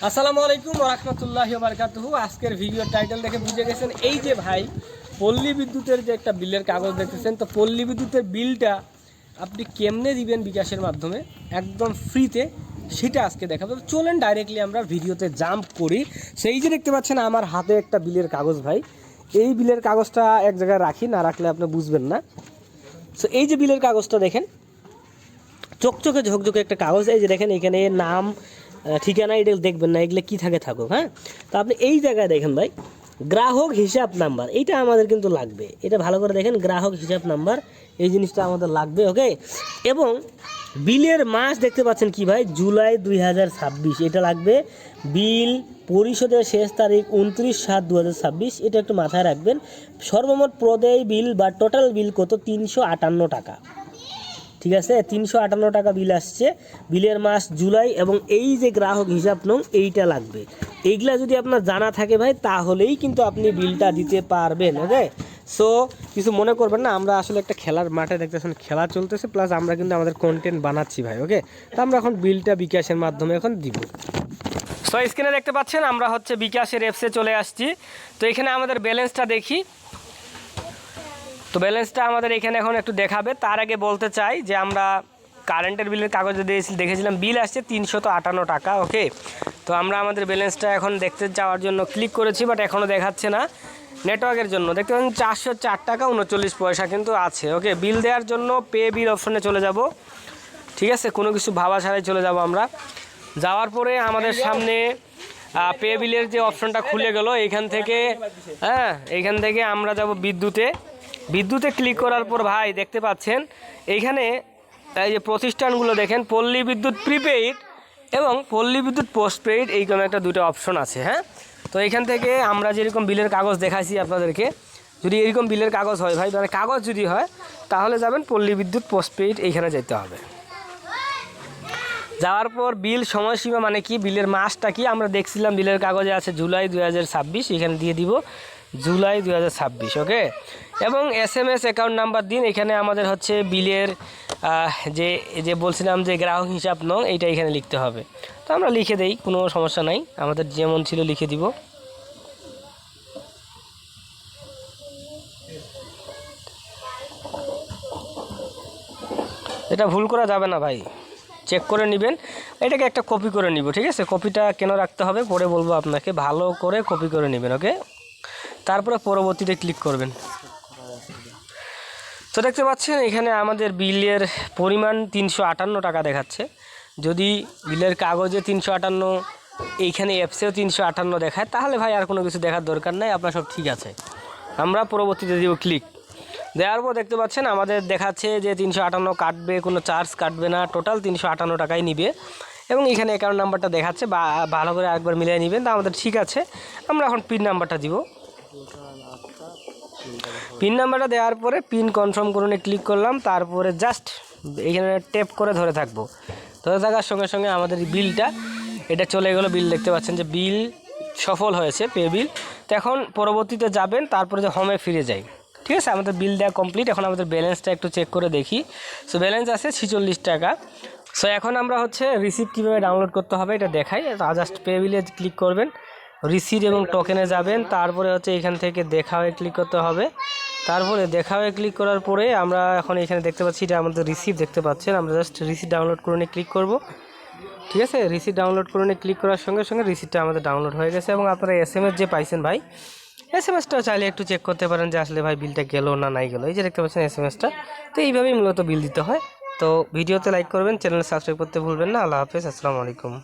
আসসালামু আলাইকুম ওয়া রাহমাতুল্লাহি ওয়া বারাকাতুহু। আজকের ভিডিওর টাইটেল দেখে বুঝে গেছেন এই যে ভাই পল্লী বিদ্যুতের যে একটা বিলের কাগজ দেখতেছেন, তো পল্লী বিদ্যুতের বিলটা আপনি কেমনে দিবেন বিকাশের মাধ্যমে একদম ফ্রিতে, সেটা আজকে দেখাবো। তো চলেন ডাইরেক্টলি আমরা ভিডিওতে জাম্প করি। সেই যে দেখতে পাচ্ছেন আমার হাতে একটা বিলের কাগজ ভাই, এই বিলের কাগজটা এক জায়গায় রাখি, না রাখলে আপনি বুঝবেন না। সো এই যে বিলের কাগজটা দেখেন, চকচকে ঝকঝকে একটা কাগজ, এই যে দেখেন এখানে নাম ঠিকানা এটা দেখবেন না, এগুলো কী থাকে থাকুক। হ্যাঁ, তো আপনি এই জায়গায় দেখেন ভাই গ্রাহক হিসাব নাম্বার, এইটা আমাদের কিন্তু লাগবে। এটা ভালো করে দেখেন, গ্রাহক হিসাব নাম্বার এই জিনিসটা আমাদের লাগবে। ওকে, এবং বিলের মাস দেখতে পাচ্ছেন কি ভাই, জুলাই 2026 এটা লাগবে। বিল পরিশোধের শেষ তারিখ 29/7/2026, এটা একটু মাথায় রাখবেন। সর্বমোট প্রদেয় বিল বা টোটাল বিল কত, 358 টাকা। ঠিক আছে, 358 টাকা বিল আসছে। বিলের মাস জুলাই, এবং এই যে গ্রাহক হিসাব নং এইটা লাগবে। এইগুলা যদি আপনার জানা থাকে ভাই, তাহলেই কিন্তু আপনি বিলটা দিতে পারবেন। ওকে, সো কিছু মনে করবেন না, আমরা আসলে একটা খেলার মাঠে দেখতেছেন খেলা চলতেছে, প্লাস আমরা কিন্তু আমাদের কন্টেন্ট বানাচ্ছি ভাই। ওকে, তো আমরা এখন বিলটা বিকাশের মাধ্যমে এখন দিব। সো স্ক্রিনে দেখতে পাচ্ছেন আমরা হচ্ছে বিকাশের অ্যাপসে চলে আসছি। তো এখানে আমাদের ব্যালেন্সটা দেখি। তো ব্যালেন্সটা আমাদের এখানে এখন একটু দেখাবে। তার আগে বলতে চাই যে আমরা কারেন্টের বিলের কাগজে দেখেছিলাম বিল আসছে 358 টাকা। ওকে, তো আমরা আমাদের ব্যালেন্সটা এখন দেখতে যাওয়ার জন্য ক্লিক করেছি, বাট এখনও দেখাচ্ছে না নেটওয়ার্কের জন্য। দেখতে পাচ্ছেন 404 টাকা 39 পয়সা কিন্তু আছে। ওকে, বিল দেওয়ার জন্য পে বিল অপশনে চলে যাব। ঠিক আছে, কোনো কিছু ভাবা ছাড়াই চলে যাব আমরা। যাওয়ার পরে আমাদের সামনে পে বিলের যে অপশনটা খুলে গেল, এইখান থেকে আমরা যাব বিদ্যুতে ক্লিক করার পর ভাই দেখতে পাচ্ছেন এইখানে এই যে প্রতিষ্ঠানগুলো দেখেন, পল্লী বিদ্যুৎ প্রিপেইড এবং পল্লী বিদ্যুৎ পোস্টপেইড, এইরকম একটা দুটো অপশন আছে। হ্যাঁ, তো এইখান থেকে আমরা যেরকম বিলের কাগজ দেখাইছি আপনাদেরকে, যদি এরকম বিলের কাগজ হয় ভাই, মানে কাগজ যদি হয়, তাহলে যাবেন পল্লী বিদ্যুৎ পোস্টপেইড, এইখানে যেতে হবে। যাওয়ার পর বিল সময়সীমা মানে কি, বিলের মাসটা কি, আমরা দেখছিলাম বিলের কাগজে আছে জুলাই 2026, এখানে দিয়ে দিব জুলাই 2026। ওকে, এবং SMS অ্যাকাউন্ট নাম্বার দিন। এখানে আমাদের হচ্ছে বিলের যে বলছিলাম যে গ্রাহক হিসাব নং, এইটা এখানে লিখতে হবে। তো আমরা লিখে দেই, কোনো সমস্যা নাই, আমাদের যেমন ছিল লিখে দিব। এটা ভুল করা যাবে না ভাই, চেক করে নেবেন। এটাকে একটা কপি করে নিব। ঠিক আছে, কপিটা কেন রাখতে হবে পরে বলবো আপনাকে, ভালো করে কপি করে নেবেন। ওকে, তারপরে পরবর্তীতে ক্লিক করবেন। তো দেখতে পাচ্ছেন এখানে আমাদের বিলের পরিমাণ 358 টাকা দেখাচ্ছে। যদি বিলের কাগজে 358, এইখানে অ্যাপসেও 358 দেখায়, তাহলে ভাই আর কোনো কিছু দেখার দরকার নাই, আপনার সব ঠিক আছে। আমরা পরবর্তীতে দিব ক্লিক। দেওয়ার পর দেখতে পাচ্ছেন আমাদের দেখাচ্ছে যে 358 কাটবে, কোনো চার্জ কাটবে না, টোটাল 358 টাকাই নিবে। এবং এখানে অ্যাকাউন্ট নাম্বারটা দেখাচ্ছে, বা ভালো করে আরেকবার মিলিয়ে নেবেন। তো আমাদের ঠিক আছে, আমরা এখন পিন নাম্বারটা দিব। পিন নাম্বারটা দেওয়ার পরে পিন কনফার্ম করুন ক্লিক করলাম। তারপরে জাস্ট এখানে ট্যাপ করে ধরে থাকবো। ধরে থাকার সঙ্গে সঙ্গে আমাদের বিলটা এটা চলে গেলো। বিল দেখতে পাচ্ছেন যে বিল সফল হয়েছে, পে বিল। তো এখন পরবর্তীতে যাবেন, তারপরে যে হোমে ফিরে যাই। ঠিক আছে, আমাদের বিল দেওয়া কমপ্লিট। এখন আমাদের ব্যালেন্সটা একটু চেক করে দেখি। সো ব্যালেন্স আছে 46 টাকা। সো এখন আমরা হচ্ছে রিসিপ্ট কীভাবে ডাউনলোড করতে হবে এটা দেখাই। জাস্ট পে বিলে ক্লিক করবেন, রিসিট এবং টোকেনে যাবেন, তারপরে হচ্ছে এখান থেকে দেখা হয়ে ক্লিক করতে হবে। তারপরে দেখা হয়ে ক্লিক করার পরে আমরা এখন এখানে দেখতে পাচ্ছি এটা আমাদের রিসিপ্ট দেখতে পাচ্ছেন। আমরা জাস্ট রিসিপ্ট ডাউনলোড করে নিয়ে ক্লিক করব। ঠিক আছে, রিসিপ্ট ডাউনলোড করে নিয়ে ক্লিক করার সঙ্গে সঙ্গে রিসিপ্টটা আমাদের ডাউনলোড হয়ে গেছে। এবং আপনারা SMS যে পাইছেন ভাই, SMS-টা চাইলে একটু চেক করতে পারেন যে আসলে ভাই বিলটা গেল না নাই গেল। এই যে দেখতে পাচ্ছেন SMS-টা। তো এইভাবেই মূলত বিল দিতে হয়। তো ভিডিওতে লাইক করবেন, চ্যানেল সাবস্ক্রাইব করতে ভুলবেন না। আল্লাহ হাফেজ, আসসালামু আলাইকুম।